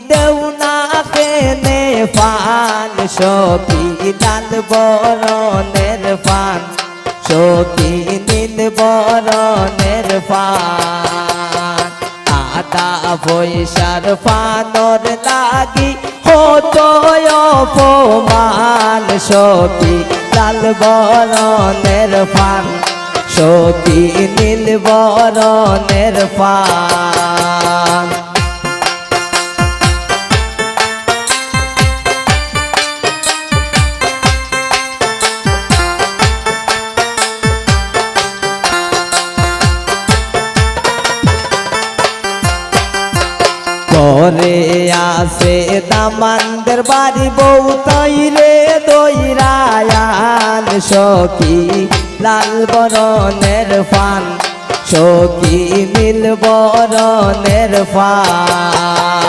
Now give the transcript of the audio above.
দেও না কেনে ফান সখী লাল বরণের ফান সখী নীল বরণের ফান আদা পয়সার ফানর লাগি হতো অপমান সখী লাল বরণের ফান সখী নীল বরণের ফান পরে আসে দামানদের বাড়ি বউ তৈরে দইরায়ান সখী লাল বরণের ফান সখী নীল বরণের ফান